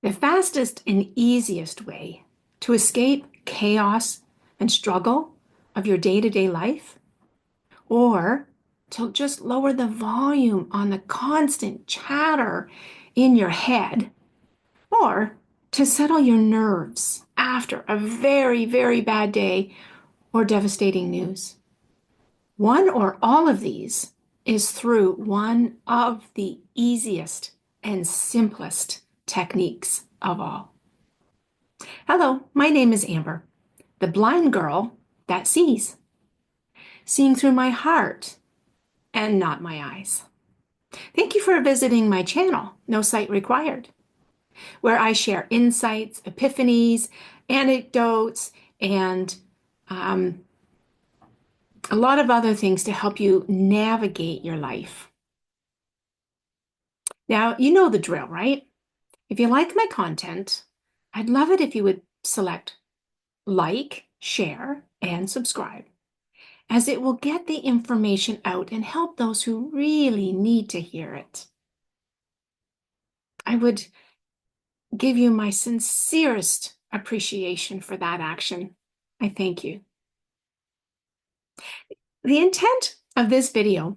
The fastest and easiest way to escape chaos and struggle of your day-to-day life, or to just lower the volume on the constant chatter in your head, or to settle your nerves after a very, very bad day or devastating news. One or all of these is through one of the easiest and simplest techniques of all. Hello, my name is Amber, the blind girl that sees, seeing through my heart and not my eyes. Thank you for visiting my channel, No Sight Required, where I share insights, epiphanies, anecdotes, and a lot of other things to help you navigate your life. Now, you know the drill, right? If you like my content, I'd love it if you would select like, share, and subscribe, as it will get the information out and help those who really need to hear it. I would give you my sincerest appreciation for that action. I thank you. The intent of this video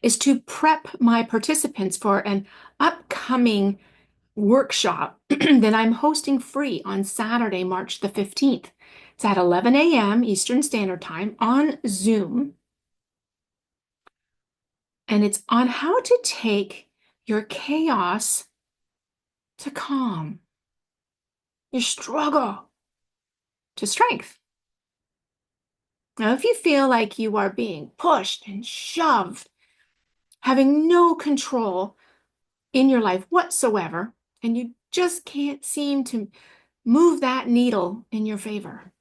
is to prep my participants for an upcoming workshop that I'm hosting free on Saturday, March the 15th. It's at 11 a.m. Eastern Standard Time on Zoom. And it's on how to take your chaos to calm, your struggle to strength. Now, if you feel like you are being pushed and shoved, having no control in your life whatsoever, and you just can't seem to move that needle in your favor,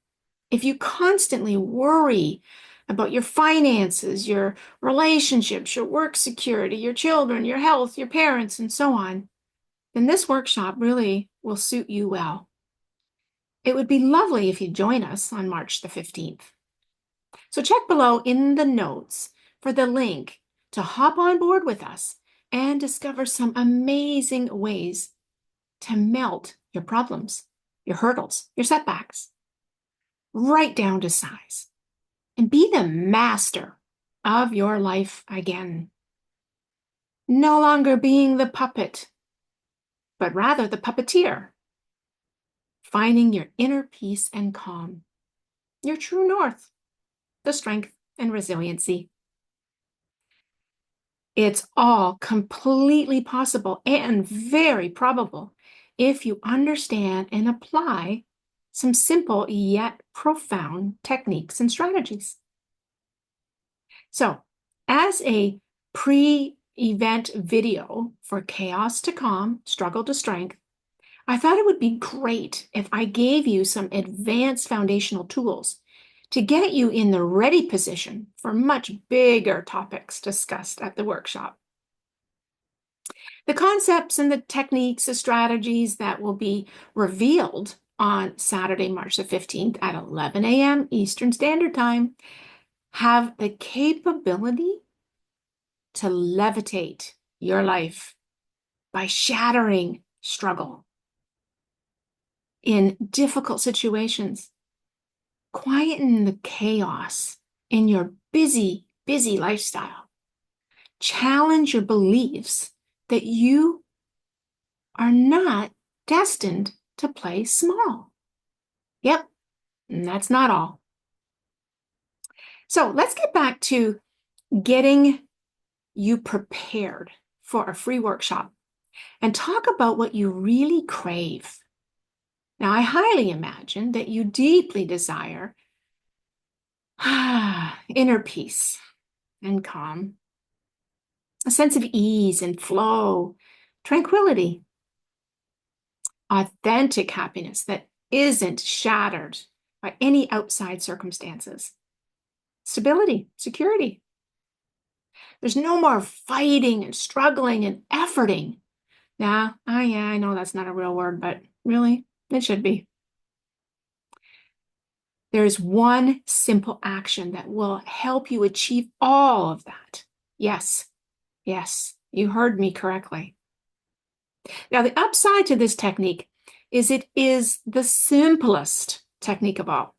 if you constantly worry about your finances, your relationships, your work security, your children, your health, your parents, and so on, then this workshop really will suit you well. It would be lovely if you join us on March the 15th. So check below in the notes for the link to hop on board with us and discover some amazing ways to melt your problems, your hurdles, your setbacks, right down to size, and be the master of your life again. No longer being the puppet, but rather the puppeteer, finding your inner peace and calm, your true north, the strength and resiliency. It's all completely possible and very probable if you understand and apply some simple yet profound techniques and strategies. So, as a pre-event video for Chaos to Calm, Struggle to Strength, I thought it would be great if I gave you some advanced foundational tools to get you in the ready position for much bigger topics discussed at the workshop. The concepts and the techniques, the strategies that will be revealed on Saturday, March the 15th at 11 a.m. Eastern Standard Time have the capability to levitate your life by shattering struggle in difficult situations, quieten the chaos in your busy, busy lifestyle, challenge your beliefs that you are not destined to play small. Yep, and that's not all. So let's get back to getting you prepared for a free workshop and talk about what you really crave. Now, I highly imagine that you deeply desire inner peace and calm, a sense of ease and flow, tranquility, authentic happiness that isn't shattered by any outside circumstances, stability, security. There's no more fighting and struggling and efforting. Yeah, I know that's not a real word, but really, it should be. There's one simple action that will help you achieve all of that. Yes, you heard me correctly. Now, the upside to this technique is it is the simplest technique of all.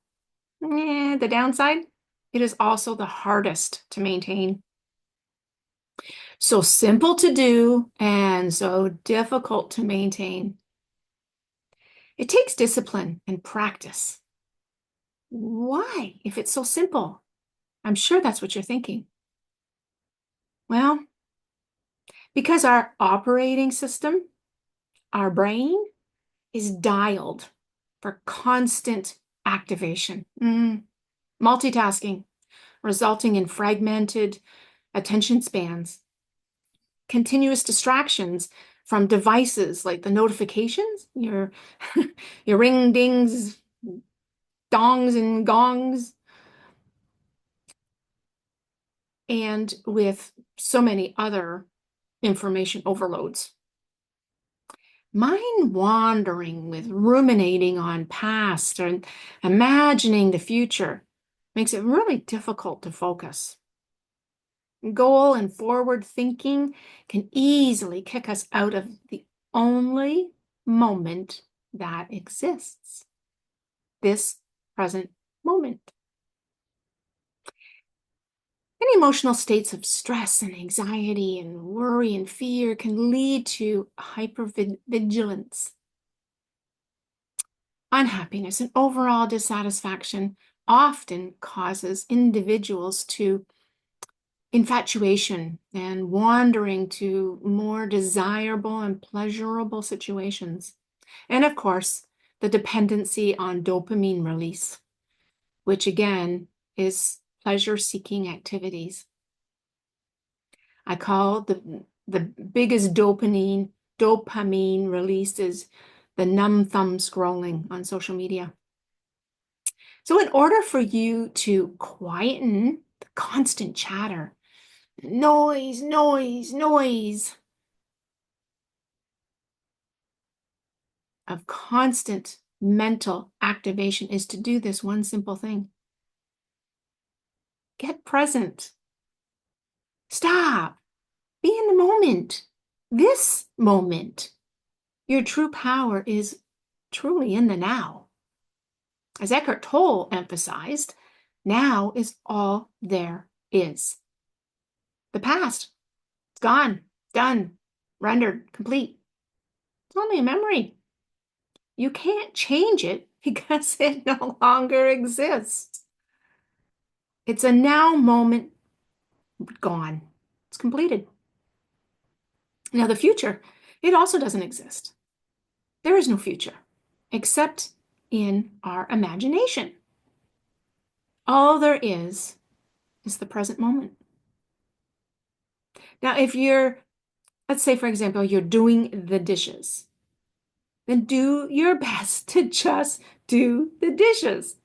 The downside, it is also the hardest to maintain. So simple to do and so difficult to maintain. It takes discipline and practice. Why, if it's so simple? I'm sure that's what you're thinking. Well, because our operating system, our brain, is dialed for constant activation, multitasking, resulting in fragmented attention spans, continuous distractions from devices like the notifications, your ring dings, dongs and gongs, and with so many other information overloads. Mind wandering with ruminating on past and imagining the future makes it really difficult to focus. Goal and forward thinking can easily kick us out of the only moment that exists, this present moment. Any emotional states of stress and anxiety and worry and fear can lead to hypervigilance. Unhappiness and overall dissatisfaction often causes individuals to infatuation and wandering to more desirable and pleasurable situations. And of course, the dependency on dopamine release, which again is pleasure-seeking activities. I call the biggest dopamine release is the numb thumb scrolling on social media. So in order for you to quieten the constant chatter, noise, noise, noise of constant mental activation is to do this one simple thing. Get present. Stop. Be in the moment. This moment. Your true power is truly in the now. As Eckhart Tolle emphasized, now is all there is. The past, it's gone, done, rendered, complete. It's only a memory. You can't change it because it no longer exists. It's a now moment, gone. It's completed. Now, the future, it also doesn't exist. There is no future except in our imagination. All there is the present moment. Now, if let's say, for example, you're doing the dishes, then do your best to just do the dishes.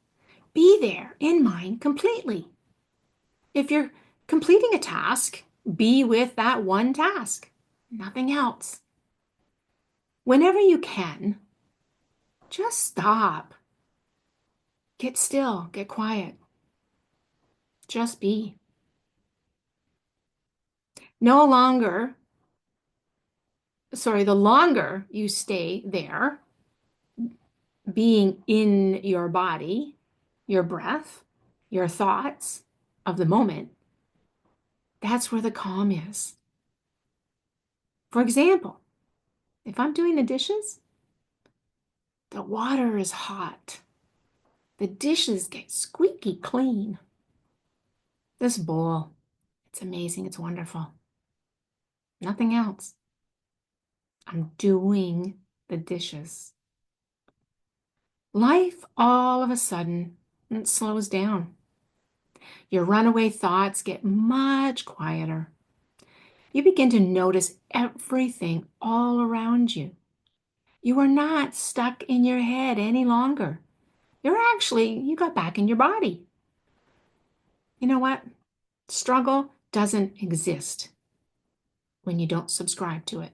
Be there in mind completely. If you're completing a task, be with that one task, nothing else. Whenever you can, just stop. Get still, get quiet. Just be. The longer you stay there, being in your body, your breath, your thoughts of the moment, that's where the calm is. For example, if I'm doing the dishes, the water is hot. The dishes get squeaky clean. This bowl, it's amazing, it's wonderful. Nothing else. I'm doing the dishes. Life, all of a sudden, it slows down. Your runaway thoughts get much quieter. You begin to notice everything all around you. You are not stuck in your head any longer. You got back in your body. You know what? Struggle doesn't exist when you don't subscribe to it.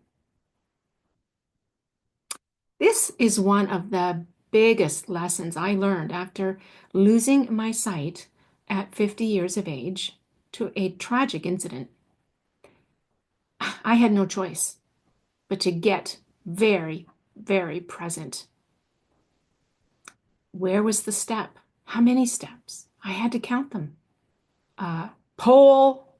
This is one of the biggest lessons I learned after losing my sight at 50 years of age to a tragic incident. I had no choice but to get very, very present. Where was the step? How many steps? I had to count them. Pole,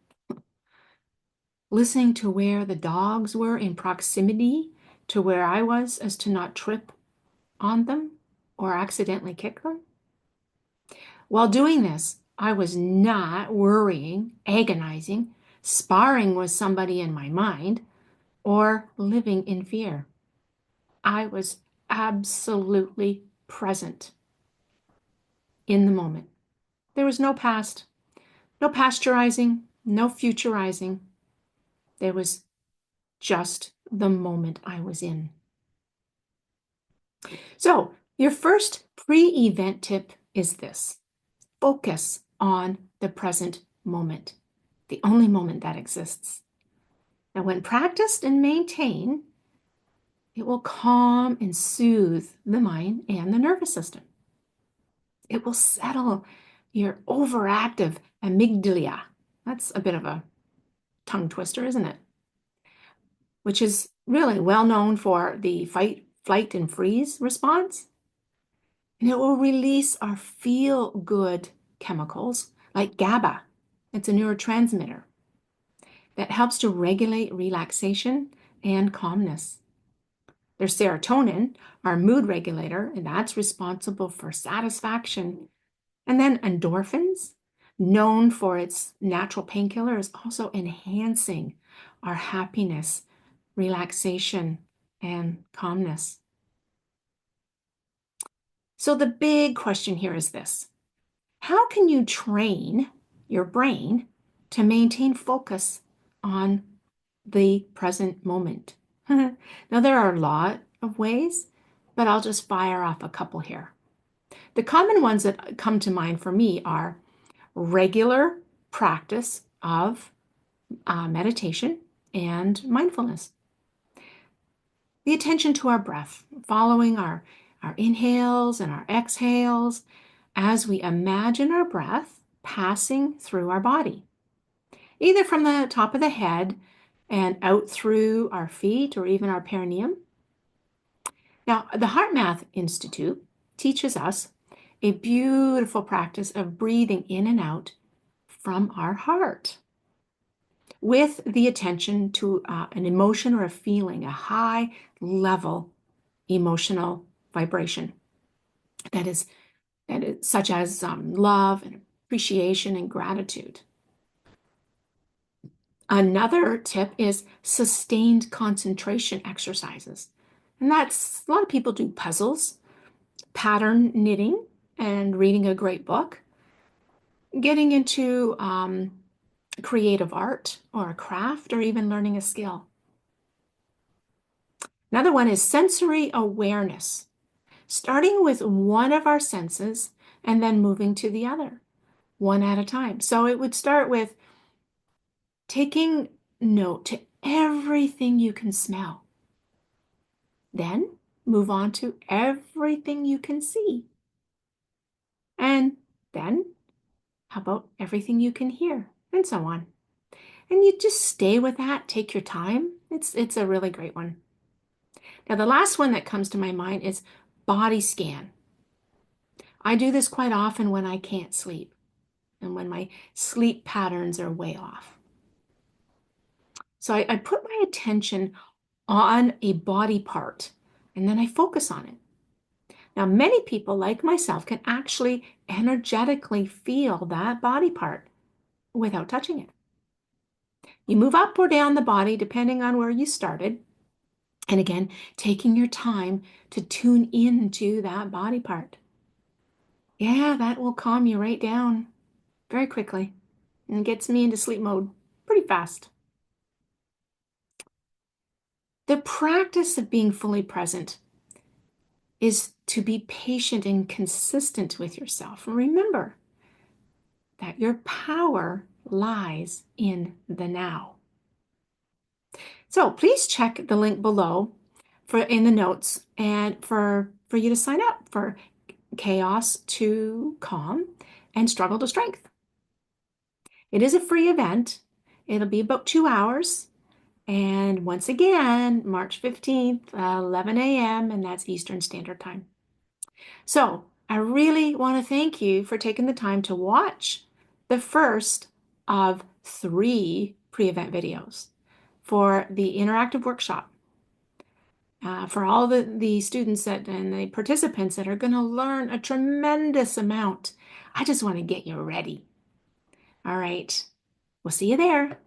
listening to where the dogs were in proximity to where I was as to not trip on them or accidentally kick them. While doing this, I was not worrying, agonizing, sparring with somebody in my mind, or living in fear. I was absolutely present in the moment. There was no past, no pasteurizing, no futurizing. There was just the moment I was in. So, your first pre-event tip is this: focus on the present moment, the only moment that exists. Now, when practiced and maintained, it will calm and soothe the mind and the nervous system. It will settle your overactive amygdala. That's a bit of a tongue twister, isn't it? Which is really well known for the fight, flight, and freeze response. And it will release our feel-good chemicals like GABA. It's a neurotransmitter that helps to regulate relaxation and calmness. There's serotonin, our mood regulator, and that's responsible for satisfaction. And then endorphins, known for its natural painkiller, is also enhancing our happiness, relaxation, and calmness. So the big question here is this: how can you train your brain to maintain focus on the present moment? Now, there are a lot of ways, but I'll just fire off a couple here. The common ones that come to mind for me are regular practice of meditation and mindfulness. The attention to our breath, following our inhales and our exhales as we imagine our breath passing through our body, either from the top of the head and out through our feet or even our perineum. Now, the HeartMath Institute teaches us a beautiful practice of breathing in and out from our heart with the attention to an emotion or a feeling, a high level emotional vibration that is such as love and appreciation and gratitude. Another tip is sustained concentration exercises. And that's, a lot of people do puzzles, pattern knitting, and reading a great book, getting into creative art or a craft, or even learning a skill. Another one is sensory awareness, starting with one of our senses and then moving to the other, one at a time. So it would start with taking note to everything you can smell. Then move on to everything you can see. And then, how about everything you can hear? And so on. And you just stay with that, take your time. It's a really great one. Now, the last one that comes to my mind is body scan. I do this quite often when I can't sleep and when my sleep patterns are way off. So I put my attention on a body part and then I focus on it. Now, many people, like myself, can actually energetically feel that body part without touching it. You move up or down the body depending on where you started. And again, taking your time to tune into that body part. Yeah, that will calm you right down very quickly and gets me into sleep mode pretty fast. The practice of being fully present is to be patient and consistent with yourself. And remember that your power lies in the now. So please check the link below in the notes and for you to sign up for Chaos to Calm and Struggle to Strength. It is a free event. It'll be about 2 hours, And once again, March 15th, 11 a.m., and that's Eastern Standard Time. So I really want to thank you for taking the time to watch the first of 3 pre-event videos for the interactive workshop. For all the students and the participants that are going to learn a tremendous amount. I just want to get you ready. All right. We'll see you there.